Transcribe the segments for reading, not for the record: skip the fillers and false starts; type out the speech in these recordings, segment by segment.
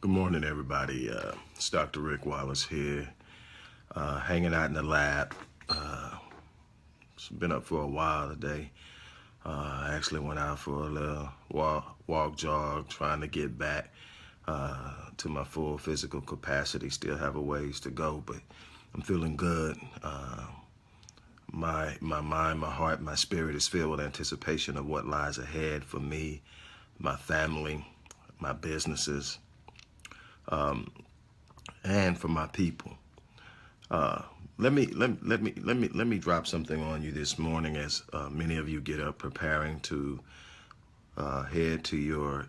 Good morning, everybody. It's Dr. Rick Wallace here, hanging out in the lab. It's been up for a while today. I actually went out for a little walk, jog, trying to get back to my full physical capacity. Still have a ways to go, but I'm feeling good. My mind, my heart, my spirit is filled with anticipation of what lies ahead for me, my family, my businesses, and for my people. Let me drop something on you this morning as many of you get up preparing to head to your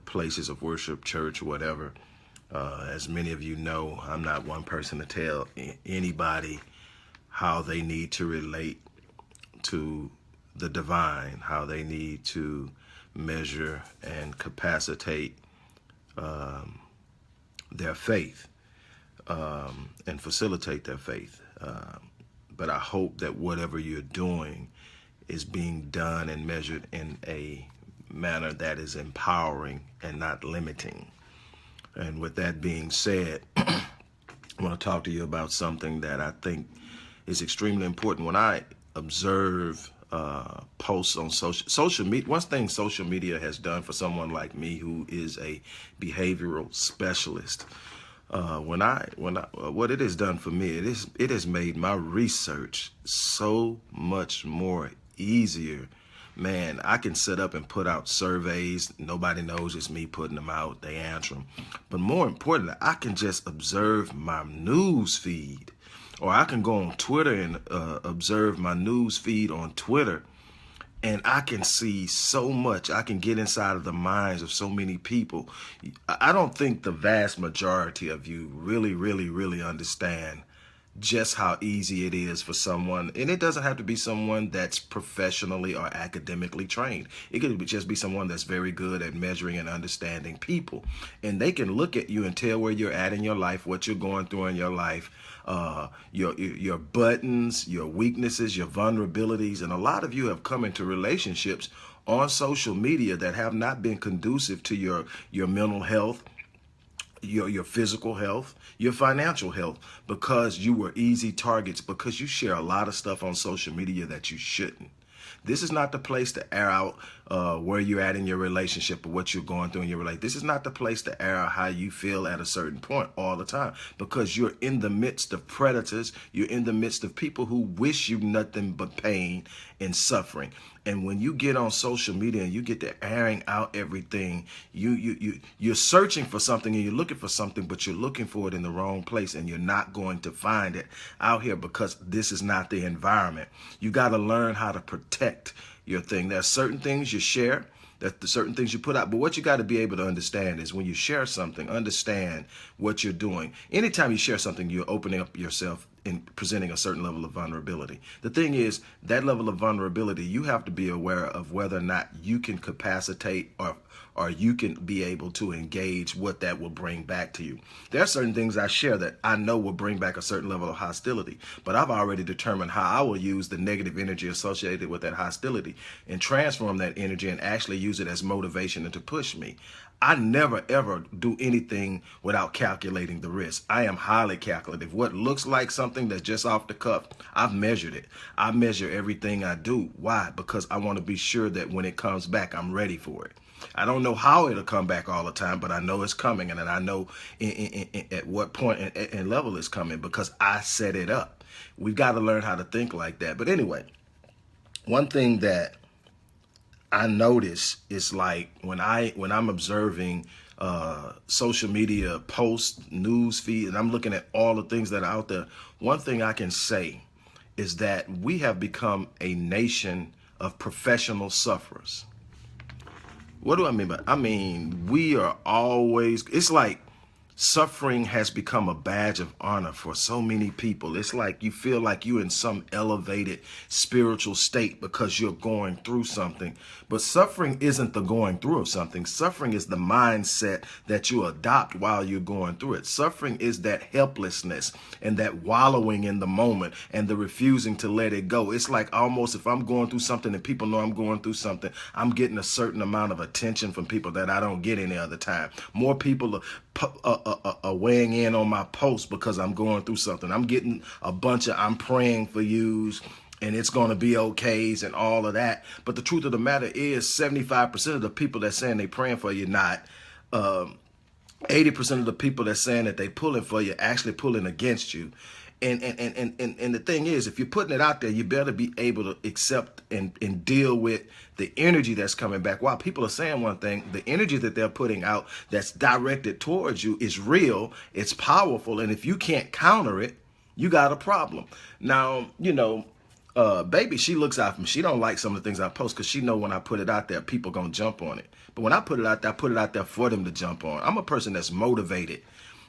places of worship, church, whatever. As many of you know, I'm not one person to tell anybody how they need to relate to the divine, how they need to measure and capacitate their faith and facilitate their faith. But I hope that whatever you're doing is being done and measured in a manner that is empowering and not limiting. And with that being said, I want to talk to you about something that I think is extremely important. When I observe posts on social media, one thing social media has done for someone like me who is a behavioral specialist, what it has done for me, it has made my research so much more easier. Man, I can set up and put out surveys. Nobody knows it's me putting them out. They answer them. But more importantly, I can just observe my news feed. Or I can go on Twitter and observe my news feed on Twitter. And I can see so much. I can get inside of the minds of so many people. I don't think the vast majority of you really understand just how easy it is for someone, and it doesn't have to be someone that's professionally or academically trained. It could just be someone that's very good at measuring and understanding people, and they can look at you and tell where you're at in your life, what you're going through in your life, your buttons, your weaknesses, your vulnerabilities. And a lot of you have come into relationships on social media that have not been conducive to your mental health, your physical health, your financial health, because you were easy targets, because you share a lot of stuff on social media that you shouldn't. This is not the place to air out where you're at in your relationship or what you're going through in your relationship. This is not the place to air out how you feel at a certain point all the time, because you're in the midst of predators. You're in the midst of people who wish you nothing but pain and suffering. And when you get on social media and you get to airing out everything, you're searching for something and you're looking for something, but you're looking for it in the wrong place, and you're not going to find it out here because this is not the environment. You got to learn how to protect your thing. There are certain things you share, that the certain things you put out, but what you got to be able to understand is when you share something, understand what you're doing. Anytime you share something, you're opening up yourself and presenting a certain level of vulnerability. The thing is, that level of vulnerability, you have to be aware of whether or not you can capacitate or you can be able to engage what that will bring back to you. There are certain things I share that I know will bring back a certain level of hostility, but I've already determined how I will use the negative energy associated with that hostility and transform that energy and actually use it as motivation and to push me. I never, ever do anything without calculating the risk. I am highly calculative. What looks like something that's just off the cuff, I've measured it. I measure everything I do. Why? Because I want to be sure that when it comes back, I'm ready for it. I don't know how it'll come back all the time, but I know it's coming, and then I know at what point and level it's coming because I set it up. We've got to learn how to think like that. But anyway, one thing that I notice is like when I'm observing social media posts, news feed, and I'm looking at all the things that are out there, one thing I can say is that we have become a nation of professional sufferers. What do I mean by that? I mean, we are always, it's like suffering has become a badge of honor for so many people. It's like you feel like you're in some elevated spiritual state because you're going through something. But suffering isn't the going through of something. Suffering is the mindset that you adopt while you're going through it. Suffering is that helplessness and that wallowing in the moment and the refusing to let it go. It's like almost if I'm going through something and people know I'm going through something, I'm getting a certain amount of attention from people that I don't get any other time. More people weighing in on my post because I'm going through something. I'm getting a bunch of I'm praying for yous and it's going to be okays and all of that. But the truth of the matter is 75% of the people that's saying they praying for you not. 80% of the people that's saying that they pulling for you actually pulling against you. And the thing is, if you're putting it out there, you better be able to accept and deal with the energy that's coming back. While people are saying one thing, the energy that they're putting out that's directed towards you is real, it's powerful, and if you can't counter it, you got a problem. Now, you know, baby, she looks out for me. She don't like some of the things I post because she know when I put it out there, people gonna jump on it. But when I put it out there, I put it out there for them to jump on. I'm a person that's motivated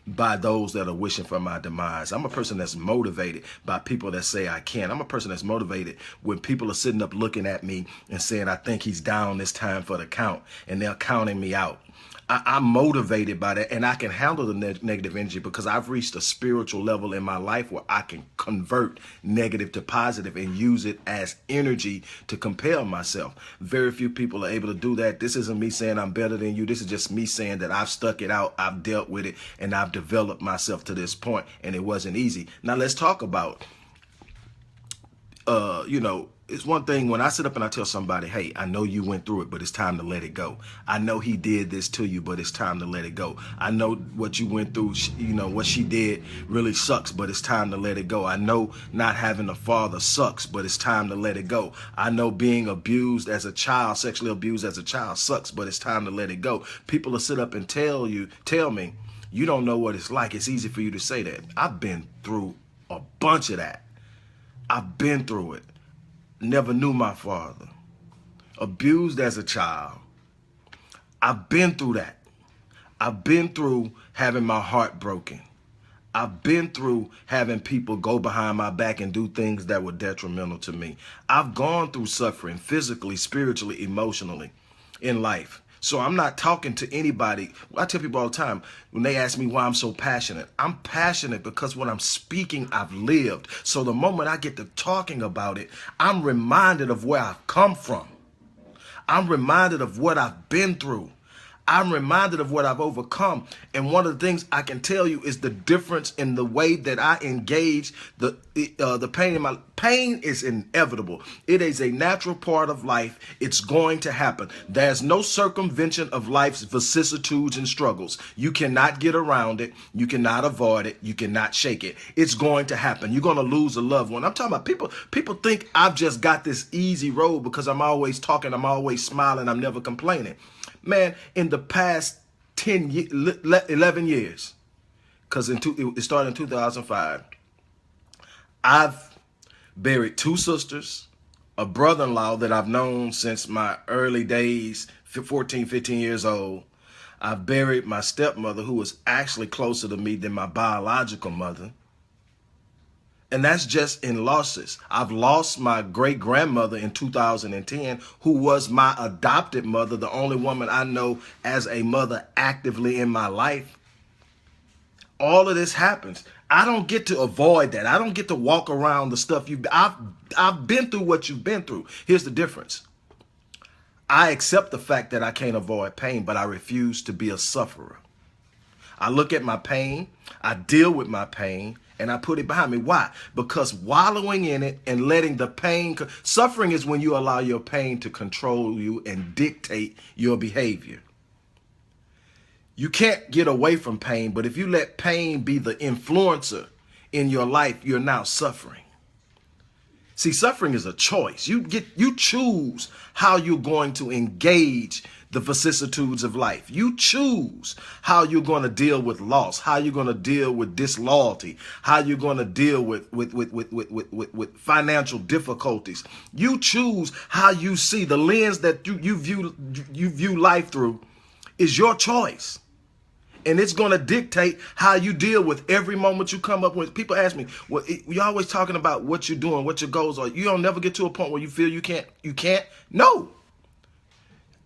by those that are wishing for my demise. I'm a person that's motivated by people that say I can. I'm a person that's motivated when people are sitting up looking at me and saying, I think he's down this time for the count, and they're counting me out. I'm motivated by that, and I can handle the negative energy because I've reached a spiritual level in my life where I can convert negative to positive and use it as energy to compel myself. Very few people are able to do that. This isn't me saying I'm better than you. This is just me saying that I've stuck it out, I've dealt with it, and I've developed myself to this point, and it wasn't easy. Now let's talk about, you know, it's one thing when I sit up and I tell somebody, hey, I know you went through it, but it's time to let it go. I know he did this to you, but it's time to let it go. I know what you went through, you know, what she did really sucks, but it's time to let it go. I know not having a father sucks, but it's time to let it go. I know being abused as a child, sexually abused as a child sucks, but it's time to let it go. People will sit up and tell me, you don't know what it's like. It's easy for you to say that. I've been through a bunch of that. I've been through it. Never knew my father. Abused as a child. I've been through that. I've been through having my heart broken. I've been through having people go behind my back and do things that were detrimental to me. I've gone through suffering physically, spiritually, emotionally in life. So I'm not talking to anybody. I tell people all the time when they ask me why I'm so passionate. I'm passionate because when I'm speaking, I've lived. So the moment I get to talking about it, I'm reminded of where I've come from. I'm reminded of what I've been through. I'm reminded of what I've overcome. And one of the things I can tell you is the difference in the way that I engage the pain in my pain is inevitable. It is a natural part of life. It's going to happen. There's no circumvention of life's vicissitudes and struggles. You cannot get around it. You cannot avoid it. You cannot shake it. It's going to happen. You're going to lose a loved one. I'm talking about people think I've just got this easy road because I'm always talking. I'm always smiling. I'm never complaining. Man, in the past 11 years, because it started in 2005, I've buried 2 sisters, a brother-in-law that I've known since my early days, 14, 15 years old. I've buried my stepmother, who was actually closer to me than my biological mother. And that's just in losses. I've lost my great-grandmother in 2010, who was my adopted mother, the only woman I know as a mother actively in my life. All of this happens. I don't get to avoid that. I don't get to walk around the stuff I've been through what you've been through. Here's the difference. I accept the fact that I can't avoid pain, but I refuse to be a sufferer. I look at my pain, I deal with my pain, and I put it behind me. Why? Because wallowing in it and letting the pain, suffering is when you allow your pain to control you and dictate your behavior. You can't get away from pain, but if you let pain be the influencer in your life, you're now suffering. See, suffering is a choice. You choose how you're going to engage the vicissitudes of life. You choose how you're going to deal with loss, how you're going to deal with disloyalty, how you're going to deal with financial difficulties. You choose how you see the lens that you view life through is your choice. And it's going to dictate how you deal with every moment you come up with. People ask me, well, you're always talking about what you're doing, what your goals are. You don't never get to a point where you feel you can't. No.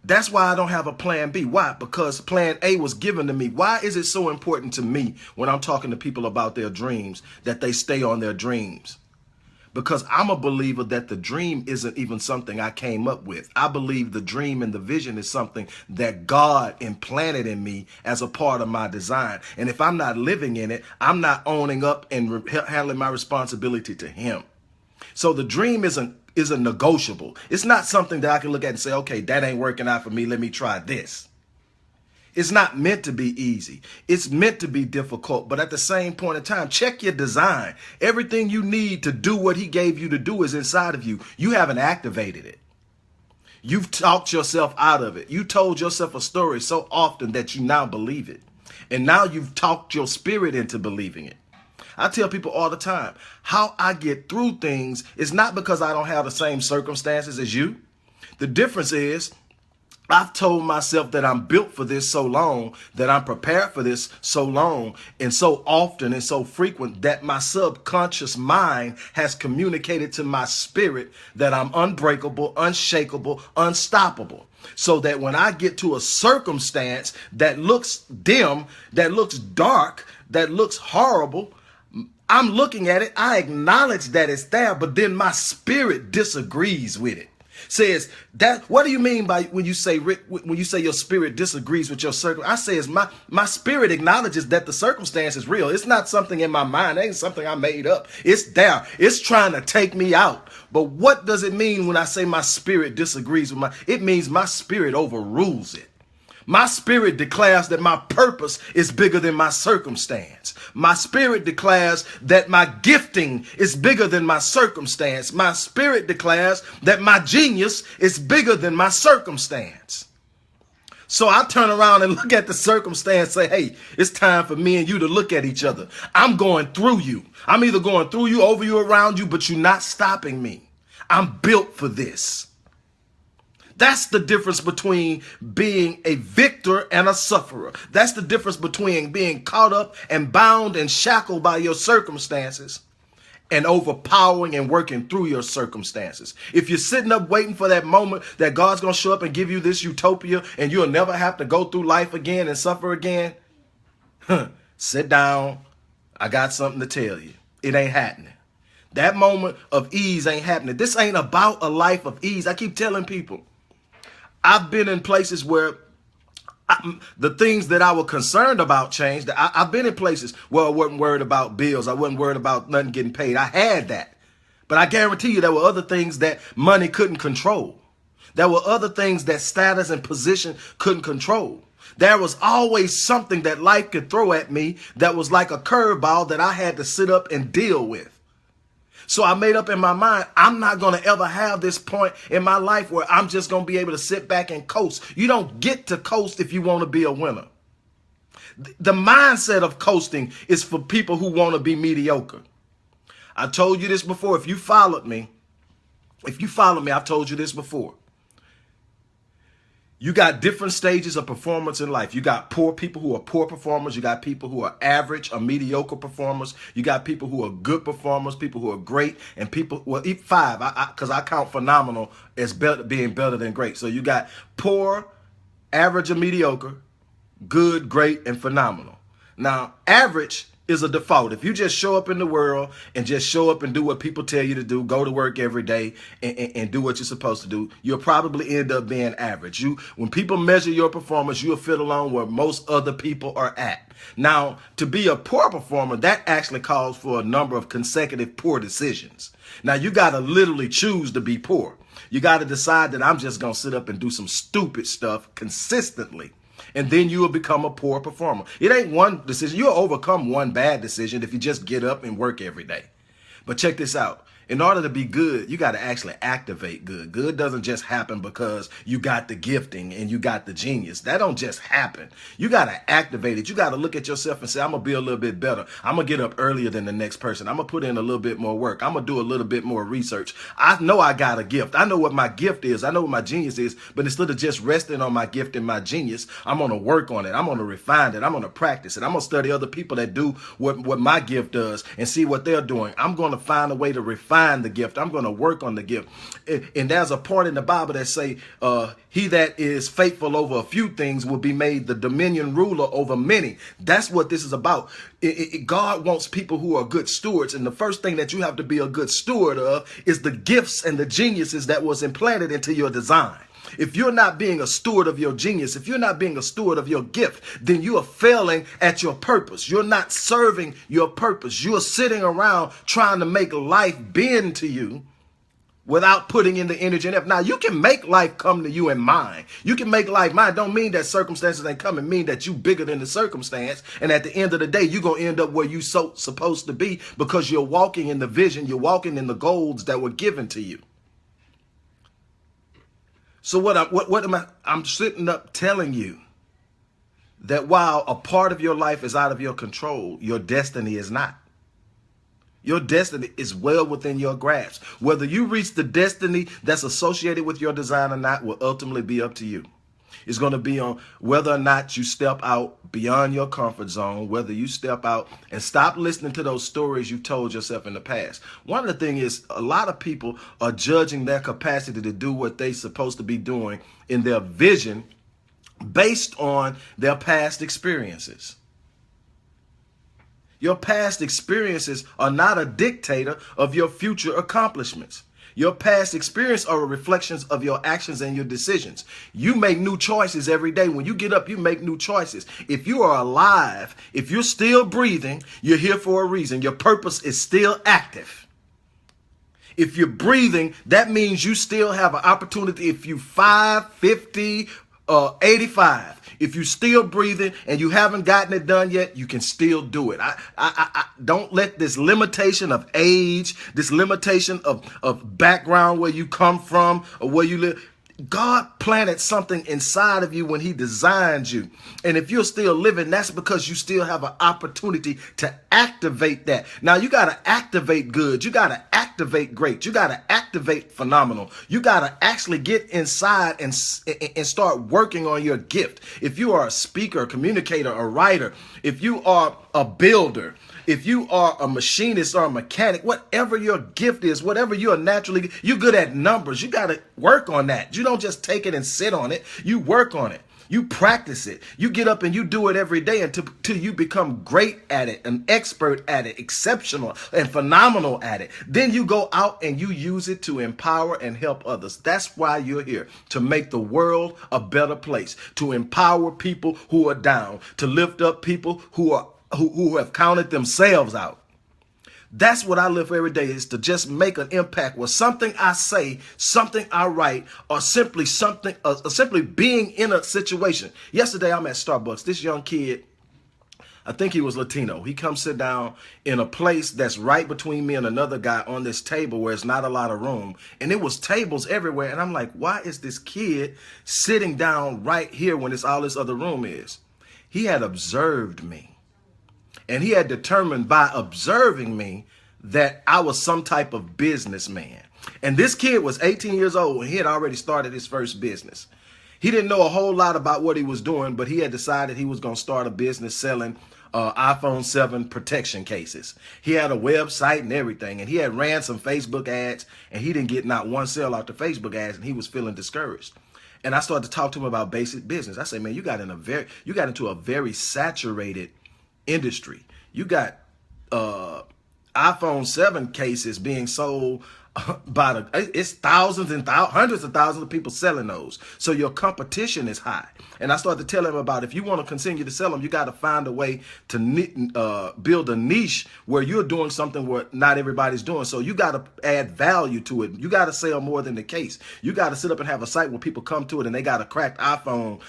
That's why I don't have a plan B. Why? Because plan A was given to me. Why is it so important to me when I'm talking to people about their dreams that they stay on their dreams? because I'm a believer that the dream isn't even something I came up with. I believe the dream and the vision is something that God implanted in me as a part of my design. And if I'm not living in it, I'm not owning up and handling my responsibility to him. So the dream isn't negotiable. It's not something that I can look at and say, okay, that ain't working out for me. Let me try this. It's not meant to be easy. It's meant to be difficult. But at the same point in time, check your design. Everything you need to do what he gave you to do is inside of you. You haven't activated it. You've talked yourself out of it. You told yourself a story so often that you now believe it. And now you've talked your spirit into believing it. I tell people all the time, how I get through things is not because I don't have the same circumstances as you. The difference is I've told myself that I'm built for this so long, that I'm prepared for this so long and so often and so frequent that my subconscious mind has communicated to my spirit that I'm unbreakable, unshakable, unstoppable. So that when I get to a circumstance that looks dim, that looks dark, that looks horrible, I'm looking at it, I acknowledge that it's there, but then my spirit disagrees with it. Says that, what do you mean by when you say your spirit disagrees with your circle? I say is my spirit acknowledges that the circumstance is real. It's not something in my mind. It ain't something I made up. It's there. It's trying to take me out. But what does it mean when I say my spirit disagrees with it means my spirit overrules it. My spirit declares that my purpose is bigger than my circumstance. My spirit declares that my gifting is bigger than my circumstance. My spirit declares that my genius is bigger than my circumstance. So I turn around and look at the circumstance and say, hey, it's time for me and you to look at each other. I'm going through you. I'm either going through you, over you, around you, but you're not stopping me. I'm built for this. That's the difference between being a victor and a sufferer. That's the difference between being caught up and bound and shackled by your circumstances and overpowering and working through your circumstances. If you're sitting up waiting for that moment that God's going to show up and give you this utopia and you'll never have to go through life again and suffer again, sit down. I got something to tell you. It ain't happening. That moment of ease ain't happening. This ain't about a life of ease. I keep telling people, I've been in places where the things that I was concerned about changed. I've been in places where I wasn't worried about bills. I wasn't worried about nothing getting paid. I had that. But I guarantee you there were other things that money couldn't control. There were other things that status and position couldn't control. There was always something that life could throw at me that was like a curveball that I had to sit up and deal with. So I made up in my mind, I'm not going to ever have this point in my life where I'm just going to be able to sit back and coast. You don't get to coast if you want to be a winner. The mindset of coasting is for people who want to be mediocre. I told you this before. If you followed me, I've told you this before. You got different stages of performance in life. You got poor people who are poor performers. You got people who are average or mediocre performers. You got people who are good performers, people who are great, and people, well, five, because I count phenomenal as being better than great. So you got poor, average or mediocre, good, great, and phenomenal. Now, average is a default. If you just show up in the world and just show up and do what people tell you to do, go to work every day and do what you're supposed to do, you'll probably end up being average. When people measure your performance, you'll fit along where most other people are at. Now, to be a poor performer, that actually calls for a number of consecutive poor decisions. Now, you got to literally choose to be poor. You got to decide that I'm just going to sit up and do some stupid stuff consistently. And then you will become a poor performer. It ain't one decision. You'll overcome one bad decision if you just get up and work every day. But check this out. In order to be good, you got to actually activate good. Good doesn't just happen because you got the gifting and you got the genius. That don't just happen. You got to activate it. You got to look at yourself and say, I'm going to be a little bit better. I'm going to get up earlier than the next person. I'm going to put in a little bit more work. I'm going to do a little bit more research. I know I got a gift. I know what my gift is. I know what my genius is. But instead of just resting on my gift and my genius, I'm going to work on it. I'm going to refine it. I'm going to practice it. I'm going to study other people that do what my gift does and see what they're doing. I'm going to find a way to refine find the gift. I'm going to work on the gift. And there's a part in the Bible that say, he that is faithful over a few things will be made the dominion ruler over many. That's what this is about. God wants people who are good stewards. And the first thing that you have to be a good steward of is the gifts and the geniuses that was implanted into your design. If you're not being a steward of your genius, if you're not being a steward of your gift, then you are failing at your purpose. You're not serving your purpose. You're sitting around trying to make life bend to you without putting in the energy and effort. Now, you can make life come to you in mind. You can make life mine. Don't mean that circumstances ain't coming. Mean that you bigger than the circumstance. And at the end of the day, you're going to end up where you so supposed to be because you're walking in the vision. You're walking in the goals that were given to you. So I'm sitting up telling you that while a part of your life is out of your control, your destiny is not. Your destiny is well within your grasp. Whether you reach the destiny that's associated with your design or not will ultimately be up to you. It's going to be on whether or not you step out beyond your comfort zone, whether you step out and stop listening to those stories you've told yourself in the past. One of the things is a lot of people are judging their capacity to do what they're supposed to be doing in their vision based on their past experiences. Your past experiences are not a dictator of your future accomplishments. Your past experience are reflections of your actions and your decisions. You make new choices every day. When you get up, you make new choices. If you are alive, if you're still breathing, you're here for a reason. Your purpose is still active. If you're breathing, that means you still have an opportunity. If you're 5, 50, 85, if you're still breathing and you haven't gotten it done yet, you can still do it. I don't let this limitation of age, this limitation of background, where you come from or where you live. God planted something inside of you when he designed you. And if you're still living, that's because you still have an opportunity to activate that. Now, you got to activate good. You got to activate great. You got to activate phenomenal. You got to actually get inside and start working on your gift. If you are a speaker, a communicator, a writer, if you are a builder, if you are a machinist or a mechanic, whatever your gift is, whatever you are naturally, you're good at numbers. You got to work on that. You don't just take it and sit on it. You work on it. You practice it. You get up and you do it every day until you become great at it, an expert at it, exceptional and phenomenal at it. Then you go out and you use it to empower and help others. That's why you're here, to make the world a better place, to empower people who are down, to lift up people who have counted themselves out. That's what I live for every day, is to just make an impact with something I say, something I write, or simply being in a situation. Yesterday, I'm at Starbucks. This young kid, I think he was Latino. He comes sit down in a place that's right between me and another guy on this table where it's not a lot of room. And it was tables everywhere. And I'm like, why is this kid sitting down right here when it's all this other room is? He had observed me. And he had determined by observing me that I was some type of businessman. And this kid was 18 years old and he had already started his first business. He didn't know a whole lot about what he was doing, but he had decided he was going to start a business selling iPhone 7 protection cases. He had a website and everything, and he had ran some Facebook ads, and he didn't get not one sale out the Facebook ads, and he was feeling discouraged. And I started to talk to him about basic business. I said, man, you got into a very saturated industry. You got iPhone 7 cases being sold it's thousands and hundreds of thousands of people selling those. So your competition is high. And I started to tell him about, if you want to continue to sell them, you got to find a way to build a niche where you're doing something where not everybody's doing. So you got to add value to it. You got to sell more than the case. You got to sit up and have a site where people come to it and they got a cracked iPhone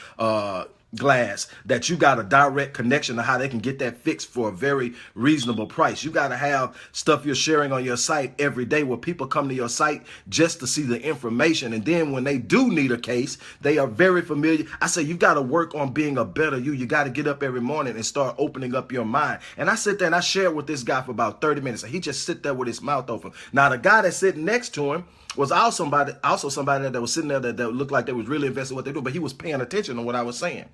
glass that you got a direct connection to how they can get that fixed for a very reasonable price. You got to have stuff you're sharing on your site every day where people come to your site just to see the information. And then when they do need a case, they are very familiar. I say, you've got to work on being a better you. You got to get up every morning and start opening up your mind. And I sit there and I shared with this guy for about 30 minutes. And he just sit there with his mouth open. Now, the guy that's sitting next to him was also somebody that was sitting there that looked like they was really invested in what they do, but he was paying attention to what I was saying.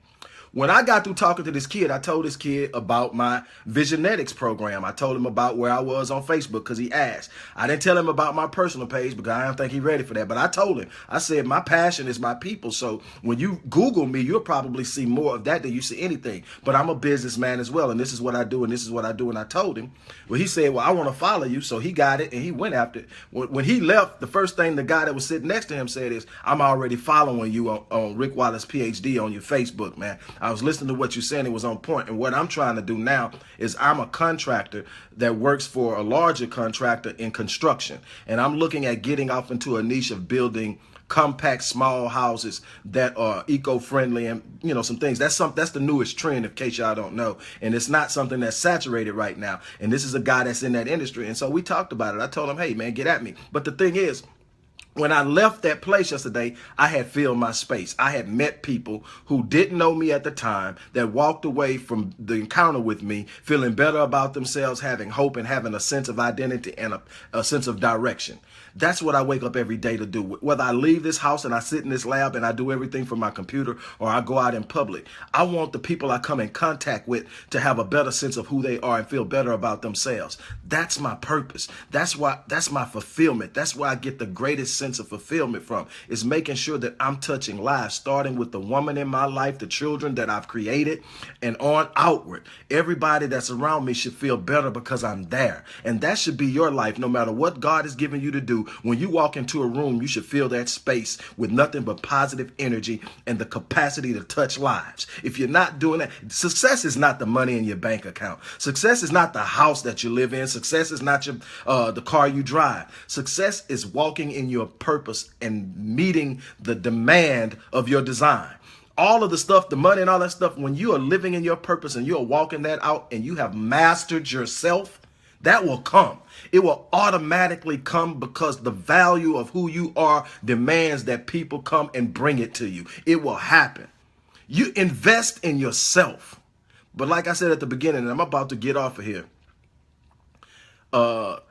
When I got through talking to this kid, I told this kid about my Visionetics program. I told him about where I was on Facebook because he asked. I didn't tell him about my personal page because I don't think he's ready for that. But I told him, I said, my passion is my people. So when you Google me, you'll probably see more of that than you see anything. But I'm a businessman as well. And this is what I do. And this is what I do. And I told him, well, he said, well, I want to follow you. So he got it and he went after it. When he left, the first thing the guy that was sitting next to him said is, I'm already following you on Rick Wallace, Ph.D. on your Facebook, man. I was listening to what you said. It was on point. And what I'm trying to do now is I'm a contractor that works for a larger contractor in construction. And I'm looking at getting off into a niche of building compact small houses that are eco-friendly and some things. That's the newest trend, in case y'all don't know. And it's not something that's saturated right now. And this is a guy that's in that industry. And so we talked about it. I told him, hey man, get at me. But the thing is, when I left that place yesterday, I had filled my space. I had met people who didn't know me at the time that walked away from the encounter with me feeling better about themselves, having hope and having a sense of identity and a sense of direction. That's what I wake up every day to do. Whether I leave this house and I sit in this lab and I do everything from my computer or I go out in public, I want the people I come in contact with to have a better sense of who they are and feel better about themselves. That's my purpose. That's my fulfillment. That's where I get the greatest sense of fulfillment from, is making sure that I'm touching lives, starting with the woman in my life, the children that I've created, and on outward. Everybody that's around me should feel better because I'm there. And that should be your life, no matter what God has given you to do. When you walk into a room, you should fill that space with nothing but positive energy and the capacity to touch lives. If you're not doing that, success is not the money in your bank account. Success is not the house that you live in. Success is not the car you drive. Success is walking in your purpose and meeting the demand of your design. All of the stuff, the money and all that stuff, when you are living in your purpose and you are walking that out and you have mastered yourself, that will come. It will automatically come because the value of who you are demands that people come and bring it to you. It will happen. You invest in yourself. But like I said at the beginning, and I'm about to get off of here, what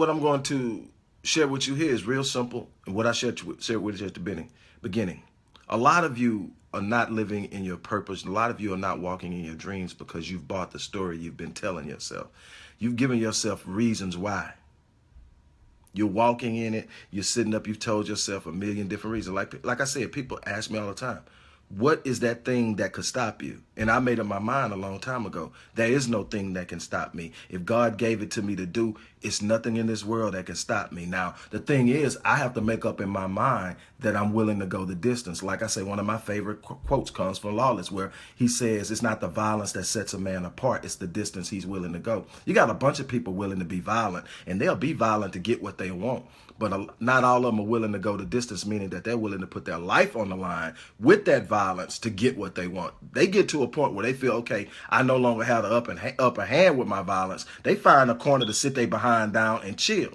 I'm going to share with you here is real simple. And what I shared with you at the beginning. A lot of you are not living in your purpose. A lot of you are not walking in your dreams because you've bought the story you've been telling yourself. You've given yourself reasons why. You're walking in it. You're sitting up. You've told yourself a million different reasons. Like I said, people ask me all the time, what is that thing that could stop you? And I made up my mind a long time ago. There is no thing that can stop me. If God gave it to me to do, it's nothing in this world that can stop me. Now, the thing is, I have to make up in my mind that I'm willing to go the distance. Like I say, one of my favorite quotes comes from Lawless, where he says, it's not the violence that sets a man apart. It's the distance he's willing to go. You got a bunch of people willing to be violent, and they'll be violent to get what they want. But not all of them are willing to go the distance, meaning that they're willing to put their life on the line with that violence to get what they want. They get to a point where they feel, okay, I no longer have the upper hand with my violence. They find a corner to sit their behind down and chill.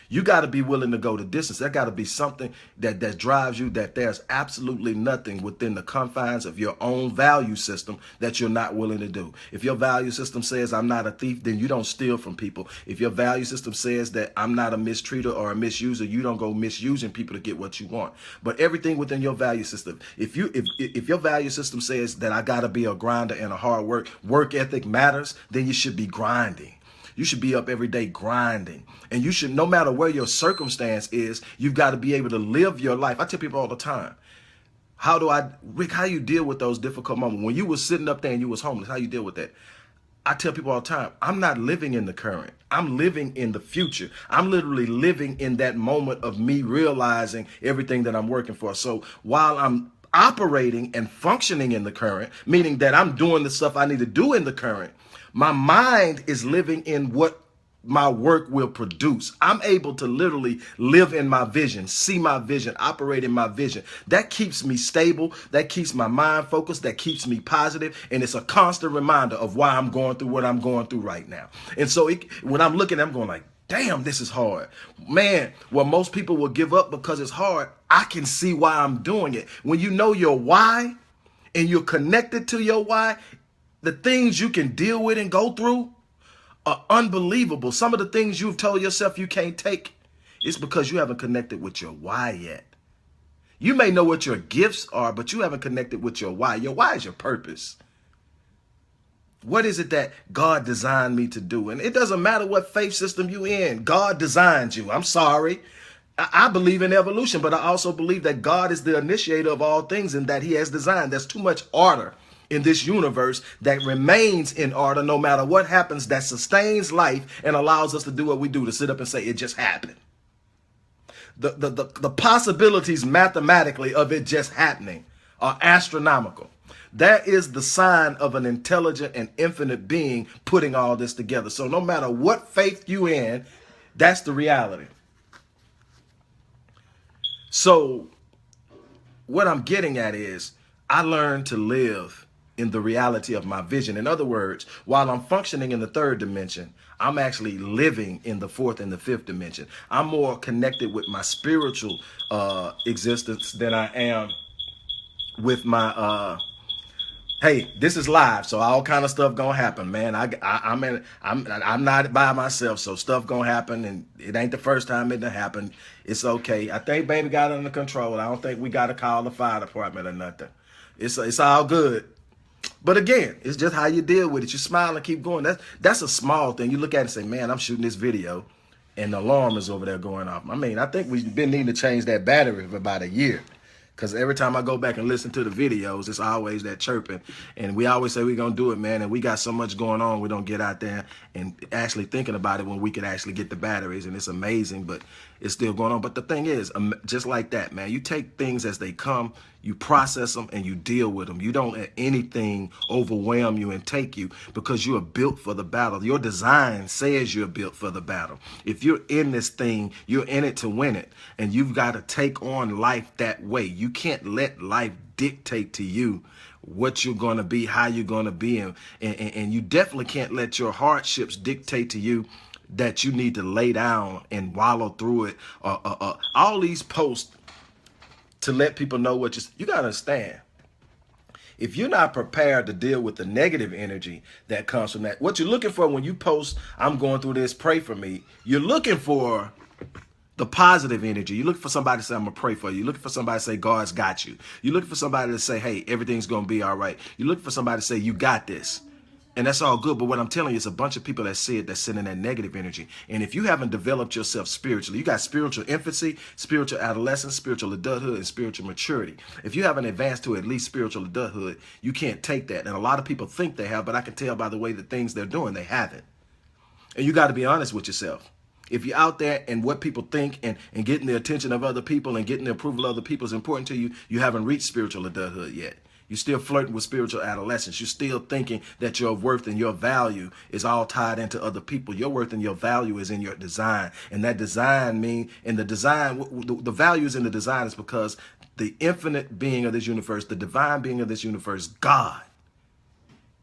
You got to be willing to go the distance. There got to be something that drives you, that there's absolutely nothing within the confines of your own value system that you're not willing to do. If your value system says I'm not a thief, then you don't steal from people. If your value system says that I'm not a mistreater or a misuser, you don't go misusing people to get what you want. But everything within your value system, if your value system says that I got to be a grinder and a hard work ethic matters, then you should be grinding. You should be up every day grinding. And you should, no matter where your circumstance is, you've got to be able to live your life. I tell people all the time, Rick, how you deal with those difficult moments? When you was sitting up there and you was homeless, how you deal with that? I tell people all the time, I'm not living in the current. I'm living in the future. I'm literally living in that moment of me realizing everything that I'm working for. So while I'm operating and functioning in the current, meaning that I'm doing the stuff I need to do in the current, my mind is living in what my work will produce. I'm able to literally live in my vision, see my vision, operate in my vision. That keeps me stable. That keeps my mind focused. That keeps me positive. And it's a constant reminder of why I'm going through what I'm going through right now. And so when I'm looking, I'm going like, damn, this is hard. Man, well, most people will give up because it's hard. I can see why I'm doing it. When you know your why and you're connected to your why, the things you can deal with and go through are unbelievable. Some of the things you've told yourself you can't take, it's because you haven't connected with your why yet. You may know what your gifts are, but you haven't connected with your why. Your why is your purpose. What is it that God designed me to do? And it doesn't matter what faith system you in. God designed you. I'm sorry. I believe in evolution, but I also believe that God is the initiator of all things and that he has designed. There's too much order in this universe that remains in order no matter what happens, that sustains life and allows us to do what we do, to sit up and say it just happened. The possibilities mathematically of it just happening are astronomical. That is the sign of an intelligent and infinite being putting all this together. So no matter what faith you in, that's the reality. So what I'm getting at is I learned to live in the reality of my vision. In other words, while I'm functioning in the third dimension, I'm actually living in the fourth and the fifth dimension. I'm more connected with my spiritual existence than I am with my hey, this is live, so all kind of stuff gonna happen, man. I'm not by myself, so stuff gonna happen, and it ain't the first time it done happened. It's okay. I think baby got it under control. I don't think we gotta call the fire department or nothing. It's all good. But again, it's just how you deal with it. You smile and keep going. That's a small thing. You look at it and say, man, I'm shooting this video, and the alarm is over there going off. I mean, I think we've been needing to change that battery for about a year. Because every time I go back and listen to the videos, it's always that chirping. And we always say we're going to do it, man. And we got so much going on, we don't get out there and actually thinking about it when we could actually get the batteries. And it's amazing, but it's still going on. But the thing is, just like that, man, you take things as they come, you process them, and you deal with them. You don't let anything overwhelm you and take you, because you are built for the battle. Your design says you're built for the battle. If you're in this thing, you're in it to win it. And you've got to take on life that way. You can't let life dictate to you what you're going to be, how you're going to be. And you definitely can't let your hardships dictate to you that you need to lay down and wallow through it. All these posts to let people know what you got to understand. If you're not prepared to deal with the negative energy that comes from that, what you're looking for when you post, I'm going through this, pray for me, you're looking for the positive energy. You're looking for somebody to say, I'm going to pray for you. You're looking for somebody to say, God's got you. You're looking for somebody to say, hey, everything's going to be all right. You're looking for somebody to say, you got this. And that's all good. But what I'm telling you is a bunch of people that see it, that's sending that negative energy. And if you haven't developed yourself spiritually, you got spiritual infancy, spiritual adolescence, spiritual adulthood, and spiritual maturity. If you haven't advanced to at least spiritual adulthood, you can't take that. And a lot of people think they have, but I can tell by the way the things they're doing, they haven't. And you got to be honest with yourself. If you're out there and what people think and getting the attention of other people and getting the approval of other people is important to you, you haven't reached spiritual adulthood yet. You're still flirting with spiritual adolescence. You're still thinking that your worth and your value is all tied into other people. Your worth and your value is in your design. And that design the value is in the design is because the infinite being of this universe, the divine being of this universe, God,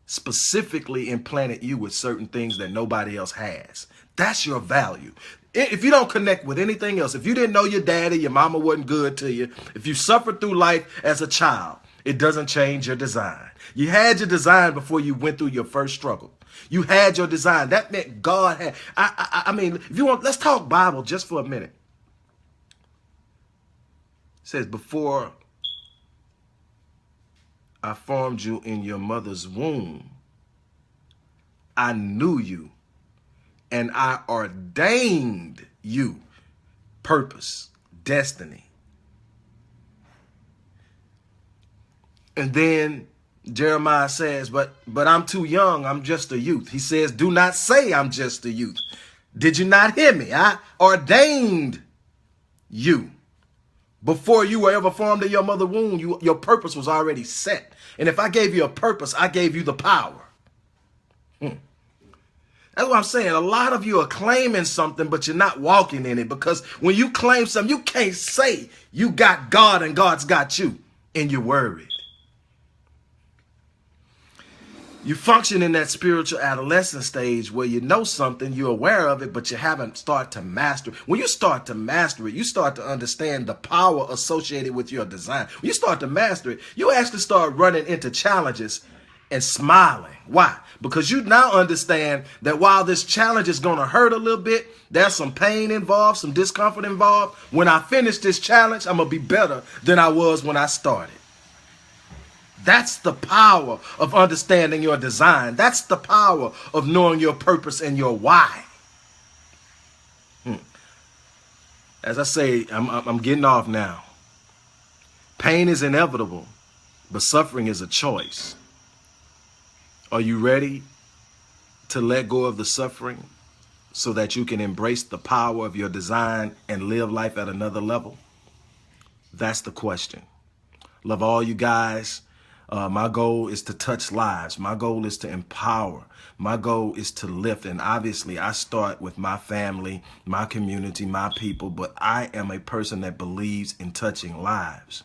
specifically implanted you with certain things that nobody else has. That's your value. If you don't connect with anything else, if you didn't know your daddy, your mama wasn't good to you, if you suffered through life as a child, it doesn't change your design. You had your design before you went through your first struggle. You had your design. That meant God had. I mean, if you want, let's talk Bible just for a minute. It says, before I formed you in your mother's womb, I knew you and I ordained you. Purpose, destiny. And then Jeremiah says, but I'm too young. I'm just a youth. He says, do not say I'm just a youth. Did you not hear me? I ordained you. Before you were ever formed in your mother's womb, your purpose was already set. And if I gave you a purpose, I gave you the power. That's what I'm saying. A lot of you are claiming something, but you're not walking in it, because when you claim something, you can't say you got God and God's got you, and you're worried. You function in that spiritual adolescent stage where you know something, you're aware of it, but you haven't started to master it. When you start to master it, you start to understand the power associated with your design. When you start to master it, you actually start running into challenges and smiling. Why? Because you now understand that while this challenge is going to hurt a little bit, there's some pain involved, some discomfort involved. When I finish this challenge, I'm going to be better than I was when I started. That's the power of understanding your design. That's the power of knowing your purpose and your why. As I say, I'm getting off now. Pain is inevitable, but suffering is a choice. Are you ready to let go of the suffering so that you can embrace the power of your design and live life at another level? That's the question. Love all you guys. My goal is to touch lives. My goal is to empower. My goal is to lift. And obviously, I start with my family, my community, my people. But I am a person that believes in touching lives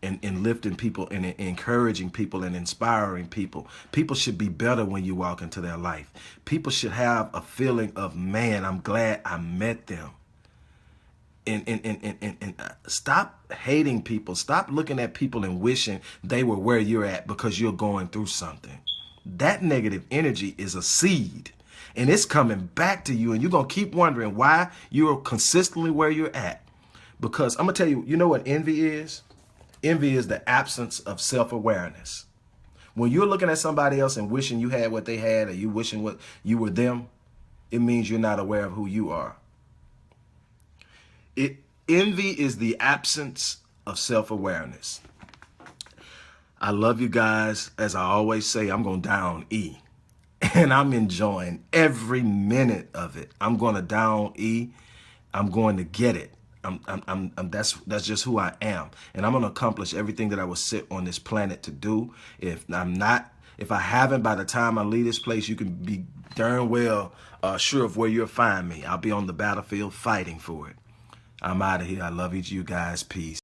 and in lifting people and encouraging people and inspiring people. People should be better when you walk into their life. People should have a feeling of, man, I'm glad I met them. And stop hating people. Stop looking at people and wishing they were where you're at because you're going through something. That negative energy is a seed, and it's coming back to you, and you're going to keep wondering why you're consistently where you're at. Because I'm going to tell you, you know what envy is? Envy is the absence of self-awareness. When you're looking at somebody else and wishing you had what they had, or you wishing what you were them, it means you're not aware of who you are. Envy is the absence of self-awareness. I love you guys. As I always say, I'm going down E. And I'm enjoying every minute of it. I'm going to down E. I'm going to get it. That's just who I am. And I'm going to accomplish everything that I was set on this planet to do. If I haven't, by the time I leave this place, you can be darn well sure of where you'll find me. I'll be on the battlefield fighting for it. I'm out of here. I love each of you guys. Peace.